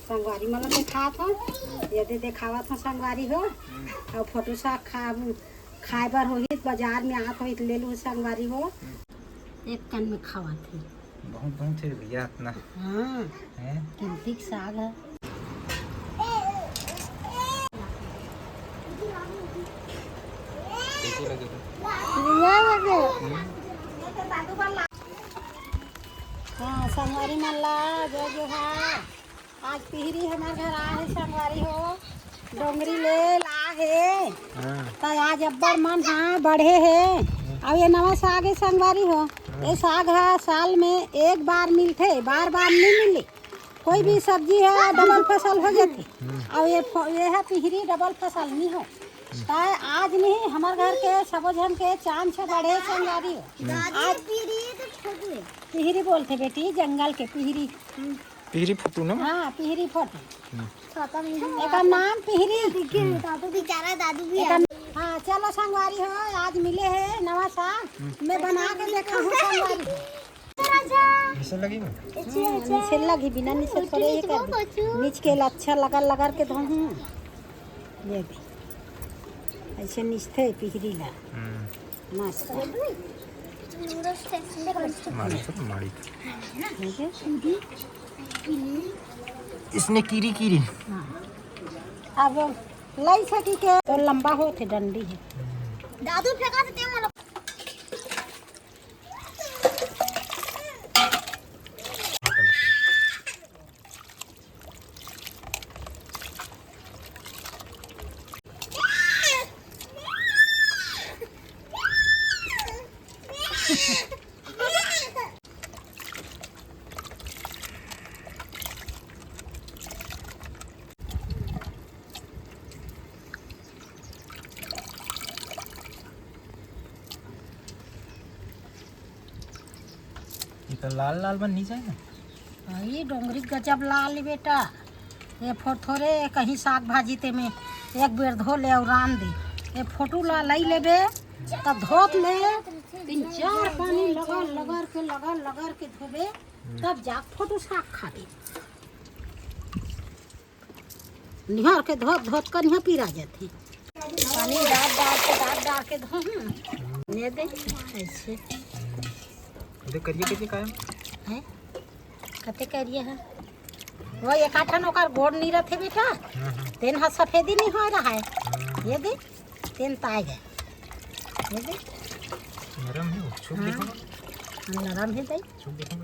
संगवारी मतलब देखा था यदि देखावा था संगवारी हो और फोटो सा खाए बार हो बाजार में आत हो ले लू संगवारी हो एक कन में खावा थे बहुत बहुत है भैया इतना। हाँ कीमती साग है। कैसे लगे हाँ संगवारी मल्ला जो है आज पिहरी हमारे घर आए है संगवारी हो डोंगरी ले ला है तो आज अब्बड़ मन हाँ बढ़े है अब ये नवा साग है संगवारी हो ये साग है साल में एक बार मिलते बार बार नहीं मिले कोई भी सब्जी है डबल फसल हो जाती और ये है पिहरी डबल फसल नहीं हो आज नहीं हमारे घर के सब जन के चांद से बढ़े संगवारी हो आज पिहरी बोलते बेटी जंगल के पिहरी पिहरी फोटो ना। हाँ पिहरी फोटो एक नाम पिहरी दादू बेचारा दादू भी हाँ चलो संगवारी हो आज मिले है नवा साग मैं बना के देखा हूँ संगवारी निसल लगी ना निचल लगी बिना निचल करे ये कर नीच के अच्छा लगा के धो ये भी ऐसे निचते पिहरी ला मस्त माड़ी इसने कीरी कीरी हाँ। अब लाई सकी के तो लंबा होते डंडी है दादू फेंका से तेल वाला तो लाल लाल बन नहीं जाएगा ये डोंगरी गजब लाल बेटा ये थोड़े कहीं साग भाजी ते में एक बेर धो ले और रान दे ये फोटो ला लाई लेबे तब धोत ले 3-4 पानी लगा के धोबे तब जा फोटो साग खाबे निहार के धोत कर यहाँ पीरा जाते पानी डाल के धो ने दे ऐसे इधर करिए कायम है कते करिए है वो एक आठन ओकर गोड़ नहीं रहते बेटा तेन हा सफेदी नहीं हो रहा है ये दे तेन ताई है ये दे नरम है छुप देखो नरम है दे छुप देखो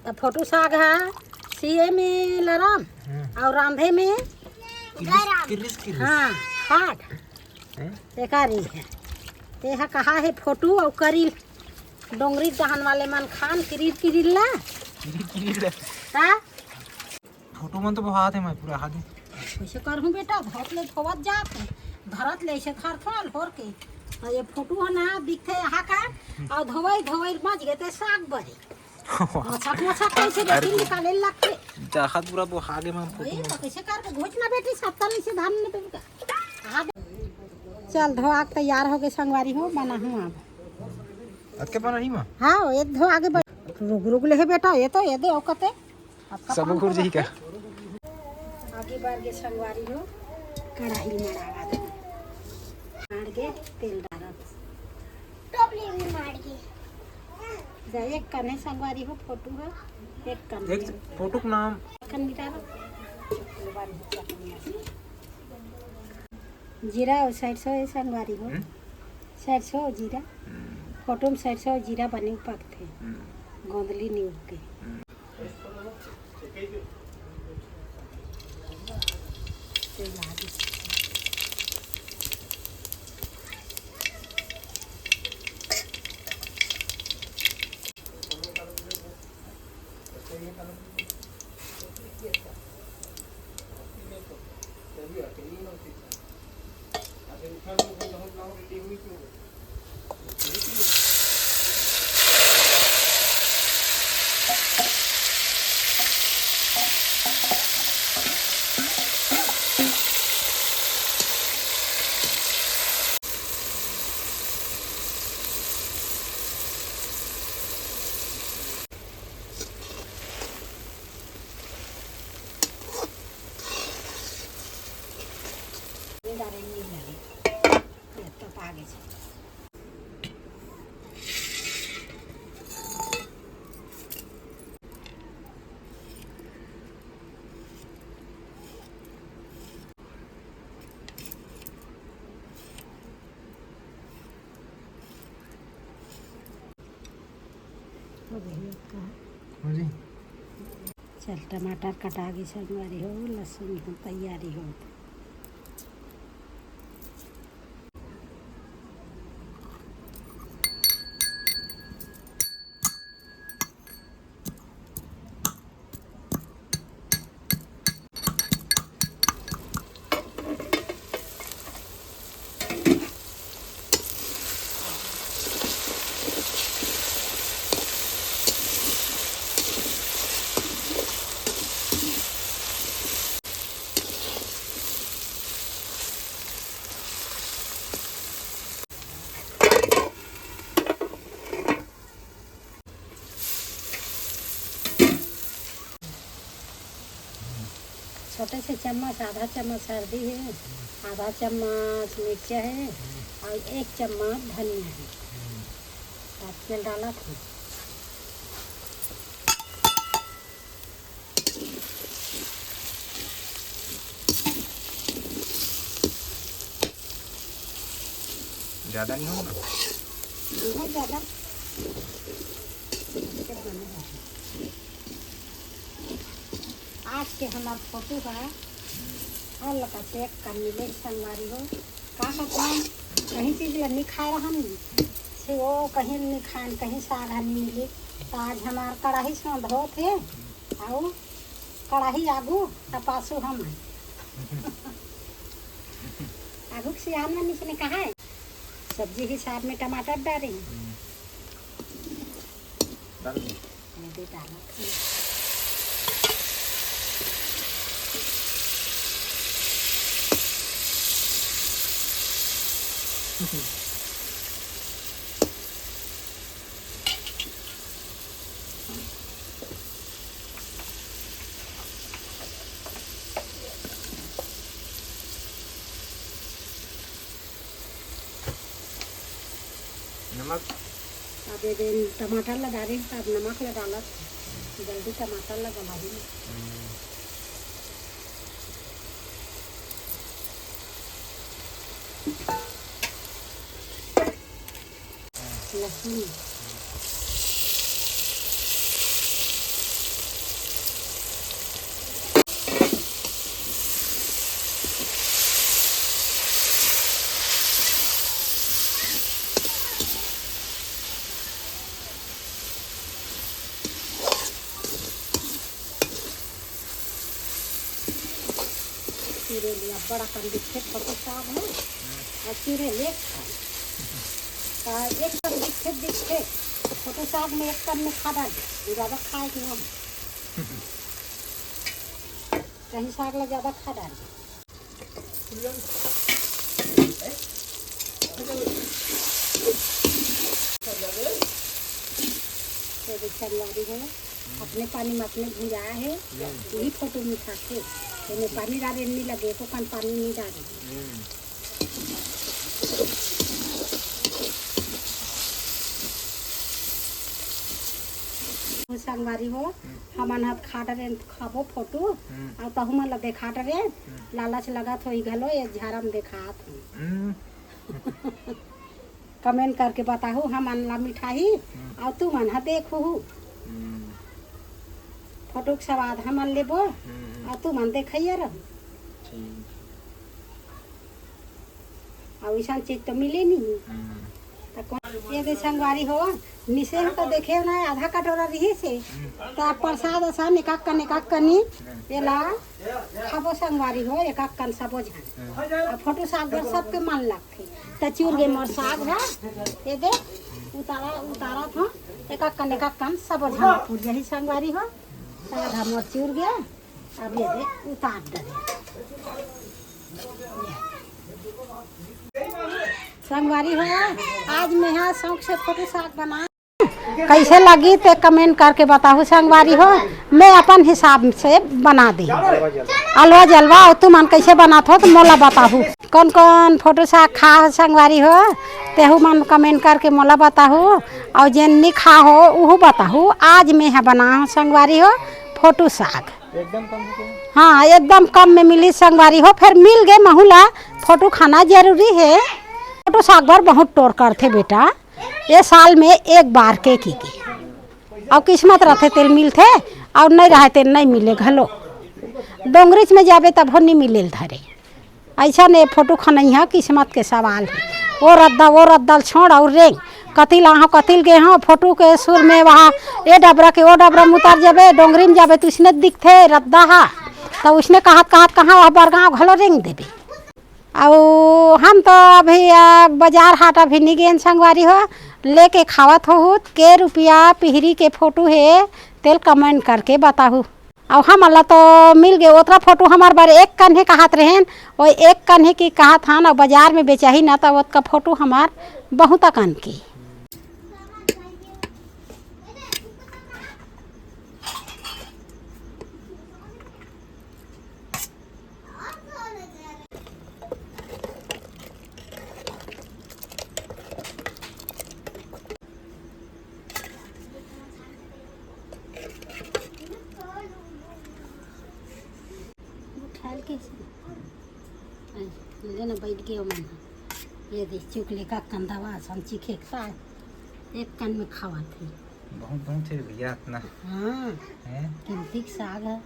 तो फोटो साग है सीए में लरम और रांधे में किरिस हाँ फाट बेकारी है ते हा कहा है फोटो और करी डोंगरी दहन वाले मन खान किरीर ला हाँ फोटो मन तो बहुत है मैं पूरा हाथ में कैसे करहूँ बेटा धोत ले धोवत जात धरत ले से थर थर होर के ये फोटो है ना दिखते यहाँ का और धोवई मच गए साग बरे मछक कैसे बेटी निकाले लगते चाहत पूरा वो आगे में फोटो तो कैसे कर घोच ना बेटी 70 से धान ने बेटा चल धोआ तैयार हो गए संगवारी हो बना हूँ अब के बना नहीं मां हाँ ये धो आगे रुक ले बेटा ये तो ये दे औकते सब घुर जी का आगे बढ़ के संगवारी हो कढ़ाई में डाला दो मार के तेल डाला टोपली में मार के जा एक कने संगवारी हो फोटो है एक कने एक फोटो का नाम कन डालो जीरा और 700 संगवारी हो 700 जीरा फोटो में 700 जीरा बने पकते गोंदली नहीं उगते आगे से। हो गई आपका। हो जी। चल टमाटर कटा के संगवारी हो, लहसुन की तैयारी हो। छोटे से चम्मच आधा चम्मच हल्दी है, आधा चम्मच मिर्चा है और 1 चम्मच धनिया है। और तेल डाला था। ज़्यादा नहीं होगा? बहुत ज़्यादा। आज के हमार फोटो है हल्का चेक कर मिले संगवारी हो का काम कहीं चीज़ ला नहीं खा रहा नहीं से वो कहीं नहीं खान कहीं साग नहीं मिले। तो आज हमार कढ़ाई से धो थे और कढ़ाई आगू तपासू हम आगू से आम ने कहा है सब्जी के साथ में टमाटर डाले डाला। नमक अब ये टमाटर लगा रही अब नमक लगा ला जल्दी टमाटर लगा दी। लहसुन चूरे लिया बड़ा कम दिखे फोटो साग है और चूरे ले एक कम दिखे फोटो साग में 1 कम में खा डाल ज़्यादा खाए कि हम कहीं साग ला ज़्यादा खा डाल संगवारी है अपने पानी में अपने भुजाया है यही फोटो में खाते तो पानी डाले नहीं लगे तो पानी नहीं डाले। संगवारी हो हमन हाथ खा डरे खाबो फोटो और तहु मन ला देखा डरे लालच लगा थो घलो ये झारम देखा कमेंट करके बताओ हमन ला मिठाई और तू मन हा देखू फोटो के स्वाद हमन लेबो और तू मन देखिए रह और ऐसा चीज तो मिले नहीं। तो ये संगवारी हो निशे तो देखे ना आधा कटोरा रही से तो प्रसाद ऐसा निकाक कनी ये ला खाबो संगवारी हो एक कन सबो झन फोटो साग सबके मन लगते तो चूर गे मोर साग है ये दे उतारा था एक कन सबो झन पूर यही संगवारी हो साग हमर चूर गया अब ये दे उतार दे संगवारी हो आज मैं यहाँ शौक से फोटो साग बना कैसे लगी ते कमेंट करके बताओ संगवारी हो। मैं अपन हिसाब से बना दी अलवा जलवा और तुम कैसे बनाते हो तो मोला बताओ। कौन कौन फोटो साग खा संगवारी हो तेहू मन कमेंट करके मोला बताओ और जेन नहीं खा हो वह बताओ। आज मैं है बना संगवारी हो फोटो साग एकदम कम हो गया। हाँ एकदम कम में मिली संगवारी हो। फिर मिल गए महूला फोटो खाना जरूरी है। फोटो साग भर बहुत टोर करते बेटा ये साल में एक बार के की और किस्मत रहते तेल मिलते और नहीं रहते नहीं मिले घलो। डोंगरीच में जाबे तब नहीं मिले धरे ऐसा नहीं फोटो खनैया किस्मत के सवाल है। वो रद्दल छोड़ और रेंग कतिल आहो कतिल गए हाँ फोटो के सुर में वहाँ ये डबरा के वो डबरा में उतार जाबे डोंगरी में जाबे तो उसने दिखते रद्दा हा तो उसने कहाँ वह बरगाँव घलो रेंग देबे। और हम तो अभी बाजार हाट अभी नहीं गए संगवारी हो लेके खावत हो के रुपया पिहरी के फोटो है तेल कमेंट करके बताहू। और हम अल्लाह तो मिल गए ओतरा फोटो हमारे बारे एक कन्हे कहत रहें वो एक कन्हे की कहत हन और बाजार में बेचा ही ना तो उसका फोटो हमार बहुत कन की। लेना बैठ गया मन ये देख चुकले का कंदावा संची खेकता है एक कन में खावा थे बहुत बहुत है भैया इतना। हाँ है कीमती साग है।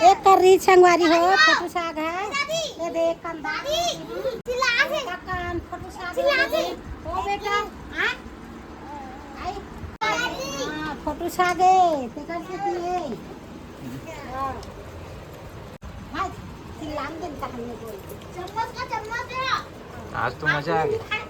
एक कर रही संगवारी हो फोटो साग है ये देख कंदा फोटो साग हो बेटा फोटो साग है तेकर से पिए भाई चिल्लान दिन तक हमने बोल आज तो मजा आ गया।